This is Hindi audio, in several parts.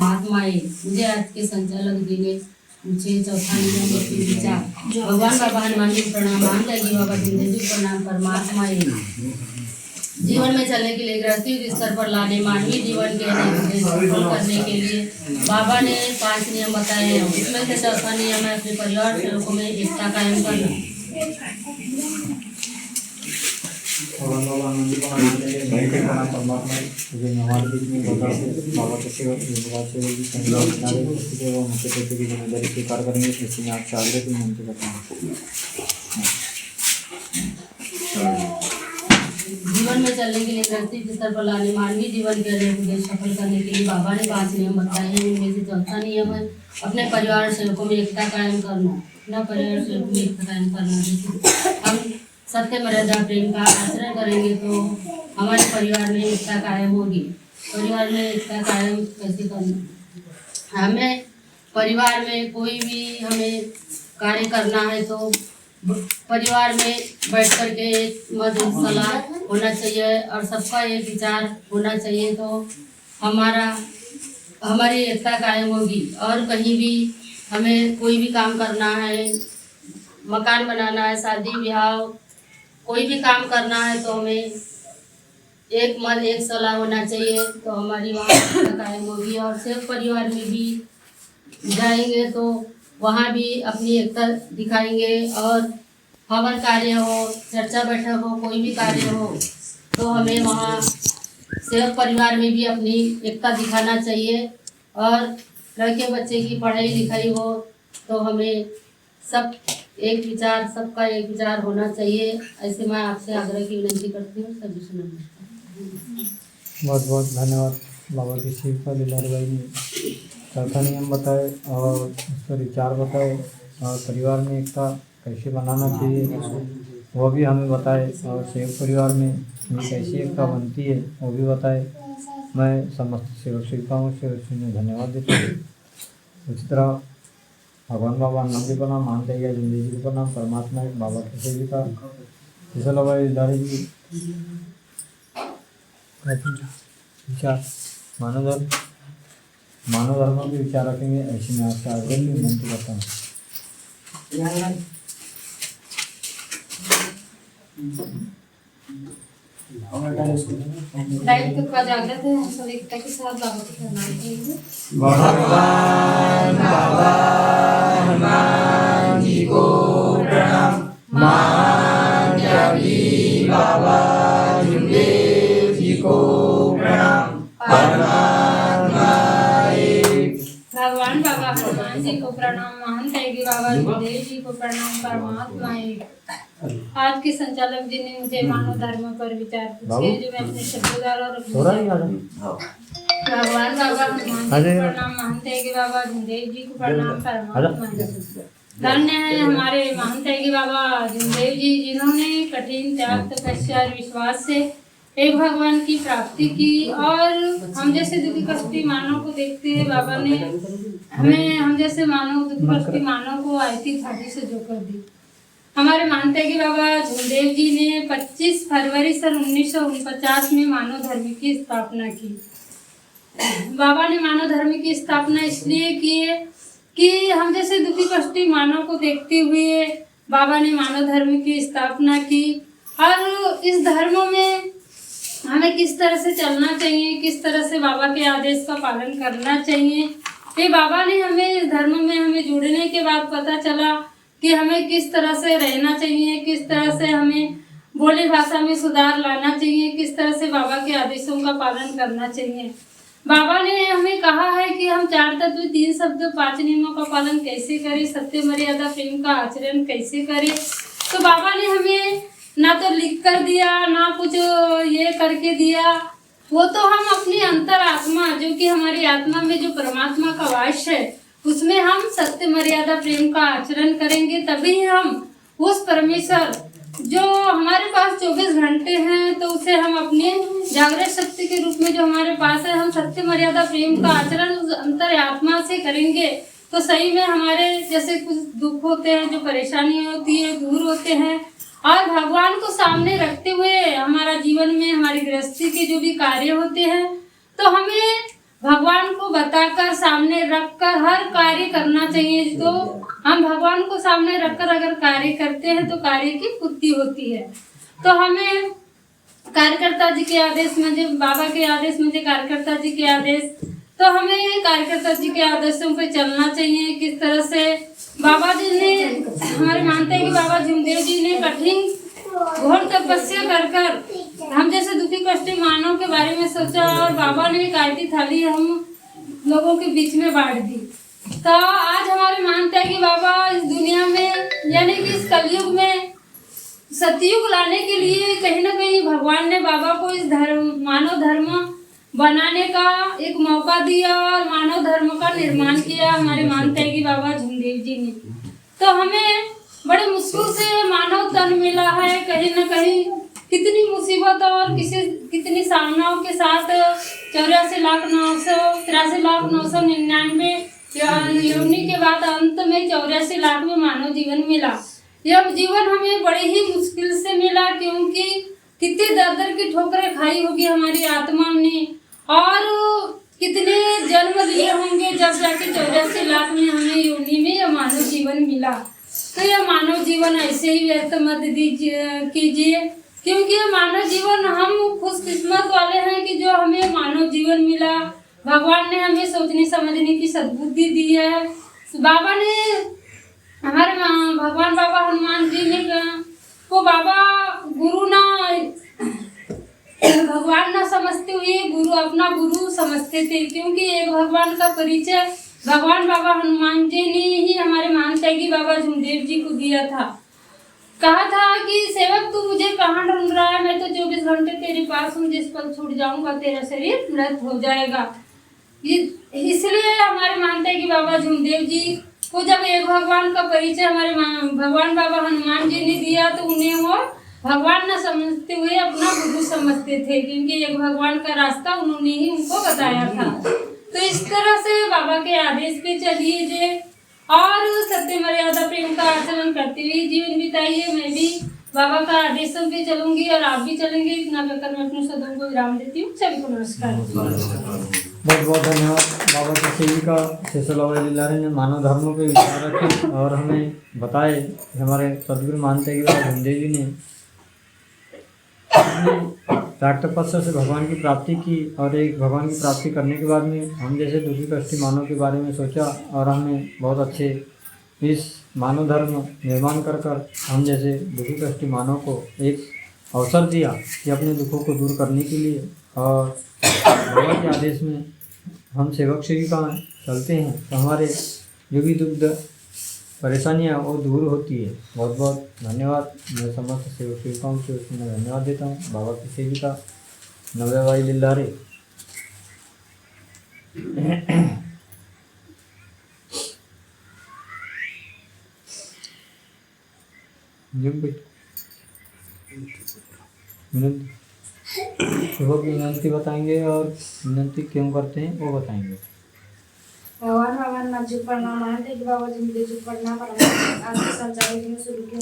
परमात्माए मुझे आज के संचालक जी ने मुझे चौथा नियम विचार भगवान बाबा हनुमान जी प्रणाम, मान जाएगी बाबा जिंदगी प्रणाम। परमात्माए जीवन में चलने के लिए गृहस्थी स्तर पर लाने मानवीय जीवन के सफल करने के लिए बाबा ने 5 नियम बताए हैं। उसमें से चौथा नियम है अपने परिवार के लोगों में एकता कायम करना। हमारे बीच में बाबा के जिम्मेदारी स्वीकार करेंगे। इसी में आप चाहते तो मनती बताएं। जीवन में चलने के लिए गृहस्थी स्तर पर लाने मानवीय जीवन के उद्देश्य सफल करने के लिए बाबा ने 5 नियम बताए हैं। उनमें से चौथा नियम है अपने परिवार से लोगों में एकता कायम करना। अपना परिवार से लोगों में एकता कायम करना, जैसे हम सत्य मर्यादा प्रेम का आचरण करेंगे तो हमारे परिवार में एकता कायम होगी। परिवार में एकता कायम कैसे करना, हमें परिवार में कोई भी हमें कार्य करना है तो परिवार में बैठ कर के एक मत सलाह होना चाहिए और सबका एक विचार होना चाहिए तो हमारी एकता कायम होगी। और कहीं भी हमें कोई भी काम करना है, मकान बनाना है, शादी ब्याह कोई भी काम करना है तो हमें एक मन एक सलाह होना चाहिए तो हमारी वहाँ एकता कायम होगी। और सिर्फ परिवार में भी जाएंगे तो वहाँ भी अपनी एकता दिखाएंगे। और हवन कार्य हो, चर्चा बैठक हो, कोई भी कार्य हो तो हमें वहाँ सिर्फ परिवार में भी अपनी एकता दिखाना चाहिए। और लड़के बच्चे की पढ़ाई लिखाई हो तो हमें सब एक विचार, सबका एक विचार होना चाहिए। ऐसे मैं आपसे आग्रह की विनती करती हूँ। सभी सुना बहुत बहुत धन्यवाद। बाबा की शिवका लीलार भाई ने चौथा नियम बताए और उसका विचार बताए और परिवार में एकता कैसे बनाना चाहिए वो भी हमें बताए और सेवक परिवार में कैसी एकता बनती है वो भी बताए। मैं समस्त सेवक सेविकाओं से उन्हें धन्यवाद देता हूँ। इस तरह भगवान बाबा हनुमान जी प्रणाम, मान जाइए जिंदगी जी प्रणाम। परमात्मा एक बाबा की सेविका जिसला भाई दारी जी विचार मानव धर्म के विचार रखेंगे। ऐसे में आपसे आगे भी विनती करता हूँ। लाइट के बाद जागृत है, हम सब एकता के साथ बाबा को प्रणाम करेंगे। भगवान बाबा हनुमान जी को प्रणाम, मान जागी बाबा जुमदेव जी को प्रणाम। भगवान बाबा हनुमान जी को प्रणाम, महंत हैगी बाबा जुमदेव जी को प्रणाम। परमात्मा एक। आज के संचालक जी ने मुझे मानव धर्म पर विचार पूछे जो मैं अपने शब्दों द्वारा भगवान बाबा हनुमान जी को प्रणाम, महंत हैगी बाबा जुमदेव जी को प्रणाम। परमात्मा धन्य है हमारे महंत हैगी बाबा जुमदेव जी जिन्होंने कठिन त्याग तपस्या और विश्वास से एक भगवान की प्राप्ति की। और हम जैसे दुखी कष्टी मानव को देखते हैं बाबा ने हमें हम जैसे मानव दुखी कष्टी मानव को आयती घाटी से जोकर दी। हमारे मानते हैं कि बाबा झुलदेव जी ने 25 फरवरी सन 1949 में मानव धर्म की स्थापना की। बाबा ने मानव धर्म की स्थापना इसलिए की है कि हम जैसे दुखी कष्टी मानव को देखते हुए बाबा ने मानव धर्म की स्थापना की। और इस धर्म में हमें किस तरह से चलना चाहिए, किस तरह से बाबा के आदेश का पालन करना चाहिए, ये बाबा ने हमें इस धर्म में हमें जुड़ने के बाद पता चला कि हमें किस तरह से रहना चाहिए, किस तरह से हमें बोली भाषा में सुधार लाना चाहिए, किस तरह से बाबा के आदेशों का पालन करना चाहिए। बाबा ने हमें कहा है कि हम 4 तत्व 3 शब्द 5 नियमों का पालन कैसे करें, सत्य मर्यादा प्रेम का आचरण कैसे करें। तो बाबा ने हमें ना तो लिख कर दिया ना कुछ ये करके दिया, वो तो हम अपनी अंतर आत्मा जो कि हमारी आत्मा में जो परमात्मा का वास है उसमें हम सत्य मर्यादा प्रेम का आचरण करेंगे, तभी हम उस परमेश्वर जो हमारे पास 24 घंटे हैं तो उसे हम अपने जागृत शक्ति के रूप में जो हमारे पास है हम सत्य मर्यादा प्रेम का आचरण उस अंतर आत्मा से करेंगे तो सही में हमारे जैसे कुछ दुख होते हैं, जो परेशानी होती है दूर होते हैं। और भगवान को सामने रखते हुए हमारा जीवन में हमारी गृहस्थी के जो भी कार्य होते हैं तो हमें भगवान को बताकर सामने रखकर हर कार्य करना चाहिए। तो हम भगवान को सामने रखकर अगर कार्य करते हैं तो कार्य की पूर्ति होती है। तो हमें कार्यकर्ता जी के आदेश में, जब बाबा के आदेश में, जो कार्यकर्ता जी के आदेश, तो हमें कार्यकर्ता जी के आदेशों पे चलना चाहिए। किस तरह से बाबा जी ने, हमारे मानते हैं कि बाबा झुमदेव जी ने कठिन घोर तपस्या कर कर हम जैसे दुखी कष्टी मानव के बारे में सोचा और बाबा ने एक आरती थाली हम लोगों के बीच में बांट दी। तो आज हमारे मानते हैं कि बाबा इस दुनिया में, यानी कि इस कलयुग में सतयुग लाने के लिए कहीं ना कहीं भगवान ने बाबा को इस मानव धर्म बनाने का एक मौका दिया और मानव धर्म का निर्माण किया हमारे मानते हैं कि बाबा झुमदेव जी ने। तो हमें बड़े मुश्किल से मानव तन मिला है। कहीं ना कहीं कितनी मुसीबत और कितनी सामनाओं के साथ 84,993,999 योनि के बाद अंत में 84 लाख में मानव जीवन मिला। यह जीवन हमें बड़े ही मुश्किल से मिला, क्योंकि कितने दर की ठोकरें खाई होगी हमारी आत्मा ने और कितने जन्म लिए होंगे जब जाके 84 लाख में हमें योनि में यह मानव जीवन मिला। तो यह मानव जीवन ऐसे ही व्यर्थ मत कीजिए, क्योंकि यह मानव जीवन, हम खुशकिस्मत वाले हैं कि जो हमें मानव जीवन मिला। भगवान ने हमें सोचने समझने की सद्बुद्धि दी है। बाबा ने, हमारे भगवान बाबा हनुमान जी ने को बाबा गुरु ना, भगवान ना समझते हुए गुरु, अपना गुरु समझते थे, क्योंकि एक भगवान का परिचय भगवान बाबा हनुमान जी ने ही हमारे मानते हैं कि बाबा झुमदेव जी को दिया था। कहा था कि सेवक तू मुझे कहाँ ढूंढ रहा है, मैं तो 24 घंटे तेरे पास हूँ, जिस पल छूट जाऊंगा तेरा शरीर मृत हो जाएगा। इसलिए हमारे मानते हैं कि बाबा झुमदेव जी को जब एक भगवान का परिचय हमारे भगवान बाबा हनुमान जी ने दिया तो उन्हें वो भगवान न समझते हुए अपना गुरु समझते थे, क्योंकि एक भगवान का रास्ता उन्होंने ही उनको बताया था। तो इस तरह से बाबा के आदेश पे चलिए और सत्य मर्यादा प्रेम का आचरण करते हुए जीवन बिताइए। मैं भी बाबा का आदेशों पे चलूंगी और आप भी चलेंगे। इतना कहकर मैं अपने शब्दों को विराम देती हूँ। सभी को नमस्कार। बहुत बहुत धन्यवाद। बाबा की सेविका शेषोलाबाई लीलारी ने मानव धर्मों पे विचार रखे और हमें बताए कि हमारे सदगुरु मानते हैं कि बाबा झुमदेव जी ने त्याग तपस्या से भगवान की प्राप्ति की और एक भगवान की प्राप्ति करने के बाद में हम जैसे दुखी कष्टी मानव के बारे में सोचा और हमने बहुत अच्छे इस मानव धर्म निर्माण कर हम जैसे दुखी कष्टी मानव को एक अवसर दिया कि अपने दुखों को दूर करने के लिए, और बाबा के आदेश में हम सेवक सेविका चलते हैं तो हमारे जो भी दुख परेशानियाँ वो दूर होती है। बहुत बहुत धन्यवाद। मैं समस्त सेवक सेविकाओं से उसमें धन्यवाद देता हूँ। बाबा की सेविका नव्याबाई लीलारी। विनंती बताएंगे और विनंती क्यों करते हैं वो बताएंगे। भगवान भगवान जी प्रणाम। मानते कि बाबा झुमदेव जी प्रणाम। आज के संचालित में शुरू की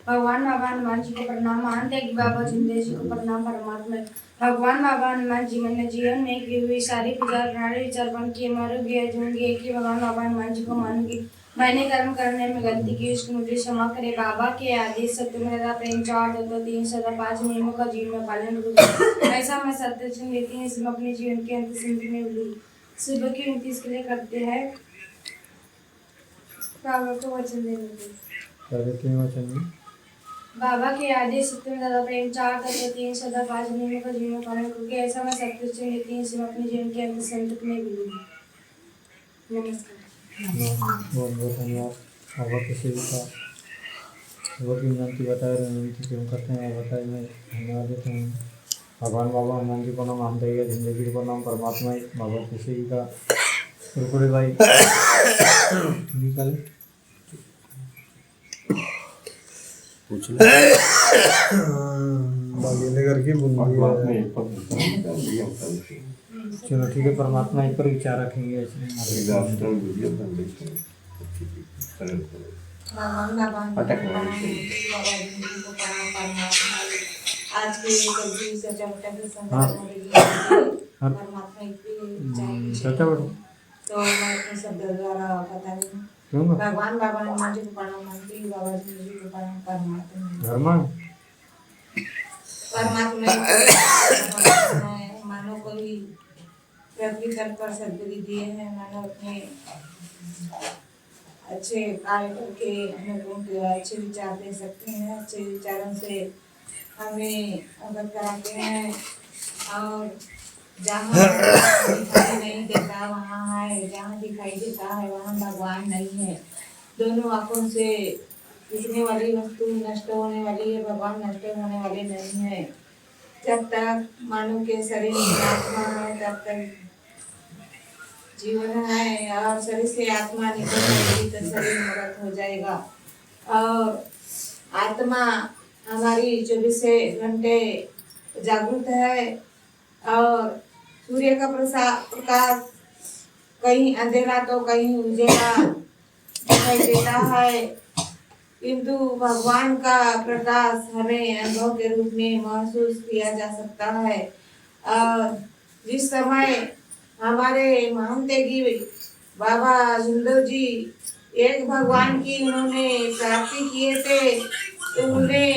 भगवान बाबा हनुमान जी को प्रणाम। मानते कि बाबा झुमदेव जी को प्रणाम। परमात्मा भगवान बाबा हनुमान जी मैंने जीवन में की हुई सारी विचार प्रणाली विचारपन किए मारूंगी जूंगी कि भगवान बाबा हनुमान जी को मानूंगी। मैंने कर्म करने में गलती की उसको मुझे क्षमा करे। बाबा के आदेश सत्य मर्यादा प्रेम 4 2 3 सदा 5 नियमों का जीवन में पालन करूँ। ऐसा मैं सत्य चुन लेती हूँ। इसमें अपने जीवन के अंत सिंधि में भूलूं। सुबह की 29 के लिए करते हैं बाबा को वचन देने। बाबा के आदेश सत्य में दादा प्रेम 4 तत्व 3 सदा 5 नियमों का जीवन पालन करके ऐसा मैं सत्य चुन लेती हूँ। इसमें अपने जीवन के अंत संत में भूलूंगी। नमस्कार। बहुत बहुत धन्यवाद। बाबा की सेविका बहुत विनंती बताए, विनंती क्यों करते हैं बताए, मैं धन्यवाद देता हूँ। भगवान बाबा हनुमान जी को नाम हम देंगे, जिंदगी को नाम परमात्मा ही। बाबा की सेविका कुरकुरे भाई निकाले करके चलो ठीक है। परमात्मा ही पर विचार रखेंगे। आज के हाँ। परमात्मा एक भी चाहिए चाचा बेटा तो मैं अपने शब्द द्वारा बता रही हूँ। क्यों बा? भगवान बाबा हनुमान जी को प्रणाम मानती हूँ, बाबा जी को प्रणाम परमात्मा घर में परमात्मा है। मानव को भी पृथ्वी तल पर सदबुद्धि दिए हैं। मानव अपने अच्छे कार्य करके हमें लोगों के अच्छे विचार दे सकते हैं। अच्छे विचारों से हमें अवगत कराते हैं और जहाँ दिखाई नहीं देता वहाँ है, जहाँ दिखाई देता है वहाँ भगवान नहीं है। दोनों आंखों से दिखने वाली वस्तु नष्ट होने वाली है, भगवान नष्ट होने वाले नहीं है। जब तक मानव के शरीर में आत्मा है तब तक जीवन है, और शरीर से आत्मा निकल जाएगी तो शरीर मृत हो जाएगा। और आत्मा हमारी 24 घंटे जागृत है और सूर्य का प्रकाश कहीं अंधेरा तो कहीं उजाला दिखाई देता है, किंतु भगवान का प्रकाश हमें अनुभव के रूप में महसूस किया जा सकता है। और जिस समय हमारे महंतेगी बाबा झुंदेव जी एक भगवान की उन्होंने प्राप्ति किए थे, तो उन्हें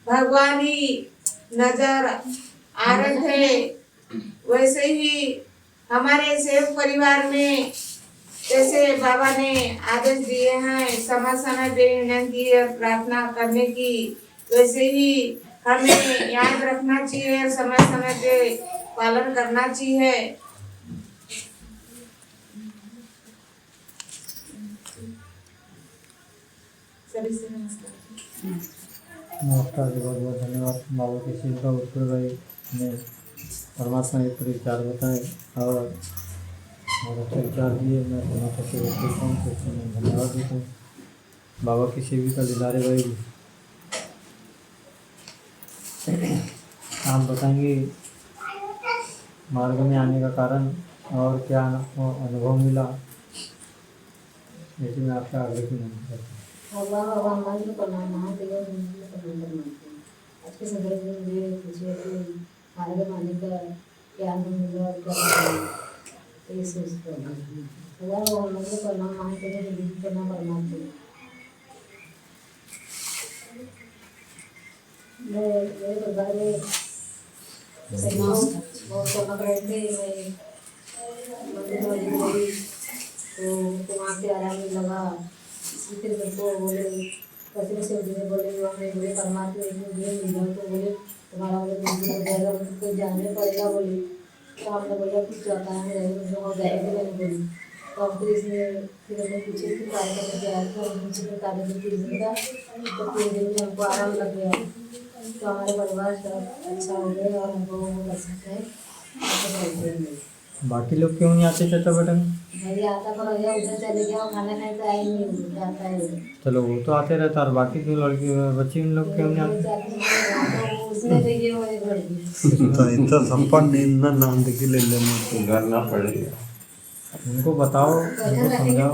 भगवान ही नजर आ रहे थे। वैसे ही हमारे सेवक परिवार में जैसे बाबा ने आदेश दिए हैं समय समय पे विनती और प्रार्थना करने की, वैसे ही हमें याद रखना चाहिए और समय समय पे पालन करना चाहिए। सभी से नमस्कार। नमस्कार जी, बहुत बहुत धन्यवाद। बाबा के शिव का उत्तर भाई ने परमात्मा के परिचार बताए और अच्छे विचार दिए। मैं परमात्मा से देखता हूँ तो उसको मैं धन्यवाद देता हूँ। बाबा की सेविका दिलारे भाई आप बताएंगे मार्ग में आने का कारण और क्या अनुभव मिला, ऐसे में आपका आगे की नहीं करता। बाबा हनुमान जी को प्रणाम, महादेव जी को प्रणाम मानते हैं। आज के संदर्भ में मुझे पूछे कि मार्ग में आने का क्या अनुभव मिला और क्या ये सोचते हैं। बाबा हनुमान जी को प्रणाम, महादेव जी को प्रणाम परमात्मा। मेरे परिवार में बहुत चमक रहे थे। मैं मंदिर में गई तो वहाँ पे आराम लगा। फिर मेरे को बोले कैसे से बोले हमें बोले परमात्मा एक मुझे मिल जाओ, तो बोले तुम्हारा बोले हो जाएगा, कोई जानने पड़ेगा बोले। तो हमने बोला कुछ जाता है हो जाएगी मैंने बोली। तो हम फिर इसमें फिर हमने पूछे कि कार्य करने गया तो हम कार्य करके जिंदा तो 3 दिन में हमको आराम लग गया। तो हमारे परिवार सब अच्छा हो गया और हमको कर सकते हैं। बाकी लोग क्यों नहीं आते चाचा बेटा में? भैया आता पर भैया उधर चले गया, खाना नहीं तो आई नहीं जाता है। चलो वो तो आते रहता और बाकी जो लड़की बच्ची उन लोग क्यों नहीं आते? उसने तो ये होए बड़ी इतना संपन्न नाम देखी ले लेना करना पड़ेगा। उनको बताओ, उनको समझाओ।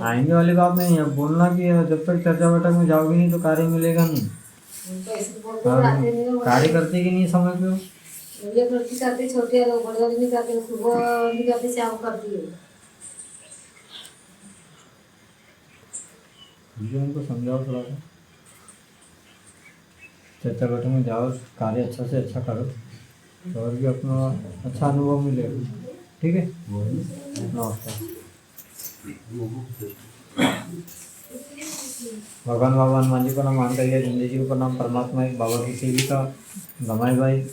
आएंगे वाली बात नहीं है, बोलना कि जब तक चर्चा बैठक में जाओगे नहीं तो कार्य मिलेगा नहीं। कार्य करते कि नहीं समय पे ये प्रति करते छोटे लोग बड़े नहीं करते, सुबह नहीं करते शाम करती है। उनको समझाओ थोड़ा सा, चर्चा बैठक में जाओ, कार्य अच्छा से अच्छा करो तो और भी अपना अच्छा अनुभव मिलेगा। ठीक है, नमस्कार। भगवान बाबा हनुमान जी को नाम मान करिए, जिंदगी जी को प्रणाम, परमात्मा एक बाबा की सेविका गमाई भाई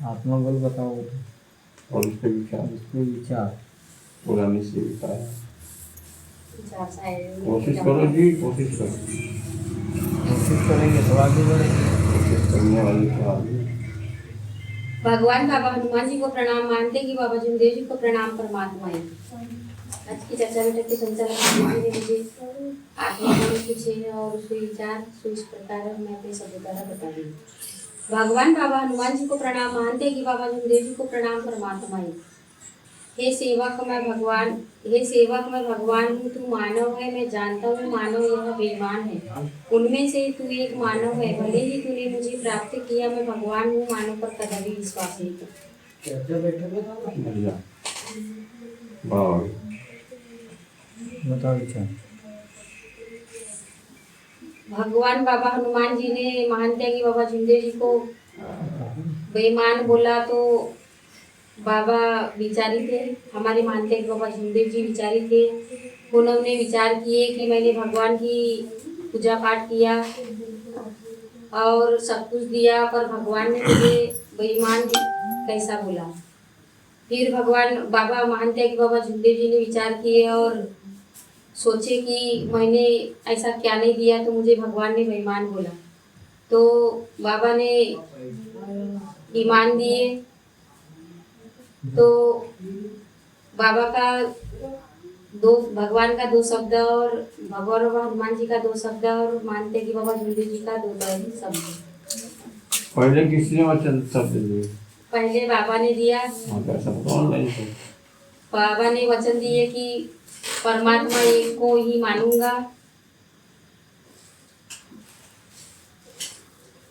आत्मा बोल बताओ और उसके विचार पुरानी सेविका है। कोशिश करो जी, कोशिश करो, कोशिश करेंगे तो आगे बढ़ेंगे। कोशिश करने वाले तो आगे। भगवान बाबा हनुमान जी को प्रणाम मानते कि बाबा झुंदेव जी को प्रणाम परमात्मा। आज की चर्चा बैठक के संचालन मुझे 8वें गुण के 6 और उसके विचार सो इस प्रकार मैं अपने शब्द द्वारा बता रही हूँ। भगवान बाबा हनुमान जी को प्रणाम। महानते की बाबा जमदेव जी को प्रणाम। परमात्मा हे सेवक मैं भगवान हूँ। तू मानव है, मैं जानता हूँ मानव यह बेईमान है। उनमें से तू एक मानव है। भले ही तूने मुझे प्राप्त किया, मैं भगवान हूँ, मानव पर कदापि विश्वास नहीं करता। बढ़िया। वाह। बताओ इच्छा। भगवान बाबा हनुमान जी ने महान त्यागी बाबा जमदेव जी को बेईमान बोला तो बाबा विचारी थे। हमारे महान त्यागी बाबा जमदेव जी विचारी थे। उन्होंने विचार किए कि मैंने भगवान की पूजा पाठ किया और सब कुछ दिया, पर भगवान ने मुझे बेईमान कैसा बोला। फिर भगवान बाबा महान त्यागी बाबा जमदेव जी ने विचार किए और सोचे कि मैंने ऐसा क्या नहीं दिया तो मुझे भगवान ने बेईमान बोला। तो बाबा ने ईमान दिए। तो बाबा का भगवान का 2 शब्द और भगवान बाबा हनुमान जी का 2 शब्द और मानते कि बाबा जमदेव जी का 2 शब्द। पहले किसी ने वचन शब्द दिए? पहले बाबा ने दिया। बाबा ने वचन दिए कि परमात्मा एक को ही मानूंगा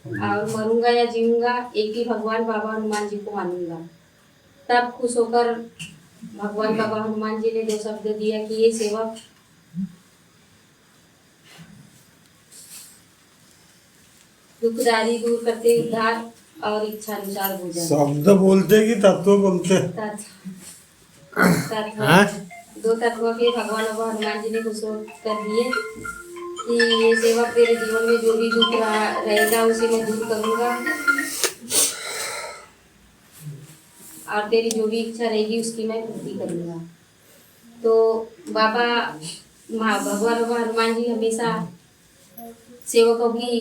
और मरूंगा या जीऊंगा, एक ही भगवान बाबा हनुमान जी को मानूंगा। तब खुश होकर भगवान बाबा हनुमान जी ने 2 शब्द दिया कि ये सेवक दुखदारी दूर करते उद्धार और इच्छा अनुसार भोजन। शब्द बोलते कि तत्व बोलते? तत्व 2 तत्व के भगवान बाबा हनुमान जी ने खुश कर दिए कि ये सेवक तेरे जीवन में जो भी दुख रहेगा उसे मैं दूर करूंगा और तेरी जो भी इच्छा रहेगी उसकी मैं पूर्ति करूंगा। तो भगवान बाबा हनुमान जी हमेशा सेवकों की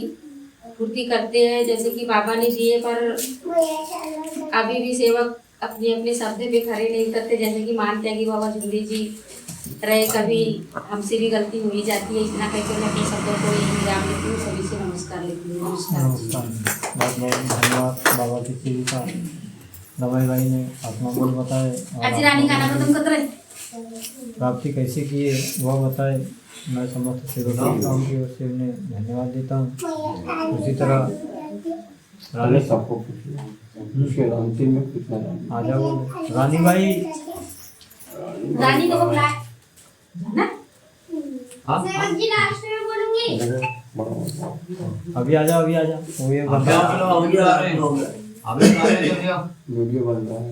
पूर्ति करते हैं। जैसे कि बाबा ने दिए, पर अभी भी सेवक अपने अपने शब्द पे खड़े नहीं करते। जैसे कि मान त्यागी बाबा जमदेव जी रहे, कभी हमसे भी गलती हो ही जाती है। इतना कहकर मैं अपने शब्दों को विराम लेती हूँ। सभी से नमस्कार लेती हूँ। नमस्कार। बहुत बहुत धन्यवाद बाबा की सेविका दवाई भाई ने आत्मा बोल बताए और प्राप्ति कैसे किए वह बताए। मैं समस्त सेवकों की ओर से उन्हें धन्यवाद देता हूँ। उसी तरह रानी सबको अंतिम में पूछना आ जाओ रानी भाई। रानी को बुलाए ना? हाँ लास्ट में बोलूंगी। अभी आ जाओ वो ये वीडियो बन रहा है।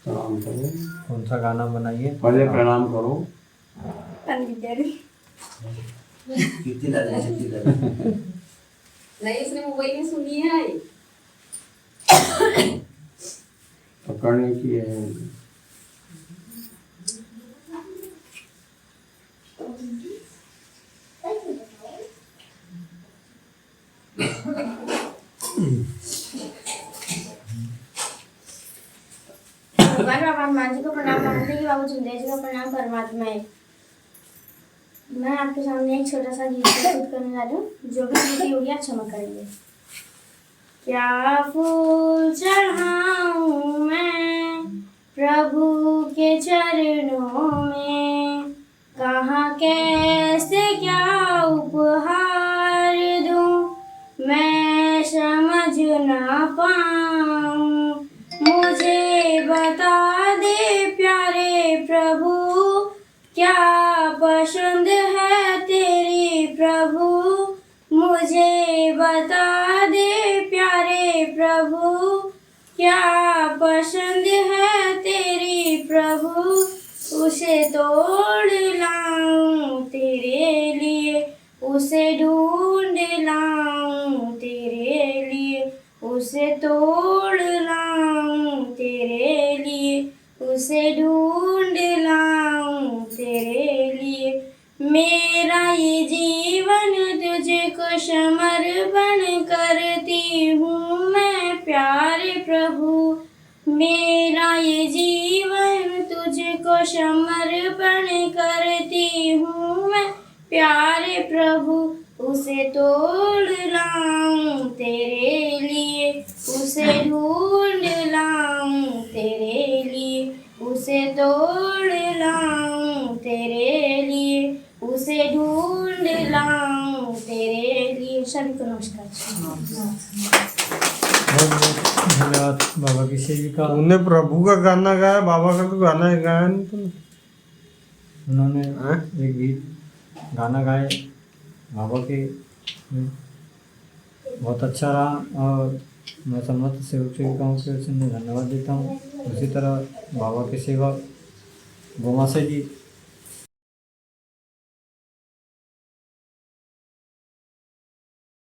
प्रणाम करो। कौन सा गाना बनाइए? पहले प्रणाम करो। नहीं, उसने मोबाइल में सुनी है। पकड़ने की है। भगवान बाबा हनुमान जी को प्रणाम। मानते कि बाबा जमदेव जी को प्रणाम। परमात्मा है। मैं आपके सामने एक छोटा सा गीत प्रस्तुत करने जा रही हूँ, जो भी गीत होगी आप क्षमा करेंगे। क्या फूल चढ़ाऊं मैं प्रभु के चरणों में, कहाँ कैसे क्या उपहार दूं मैं समझ ना पाऊं। मुझे बता दे प्यारे प्रभु, क्या पसंद है तेरी प्रभु। मुझे बता दे प्यारे प्रभु, क्या पसंद है तेरी प्रभु। उसे तोड़ लाऊं तेरे लिए, उसे ढूंढ लाऊं तेरे लिए, उसे तोड़ लाऊं तेरे लिए, उसे ढूंढ लाऊं तेरे लिए। मेरा ये जीवन तुझको समर्पण करती हूँ मैं प्यारे प्रभु। बहुत बहुत धन्यवाद बाबा की सेविका। उन्हें प्रभु का गाना गाया, बाबा का तो गाना ही गाया नहीं तुमने। उन्होंने हाँ? एक गीत गाना गाए बाबा के, बहुत अच्छा रहा और मैं समस्त सेवक सेविकाओं के उसमें धन्यवाद देता हूँ। उसी तरह बाबा के सेवक गोमासा जी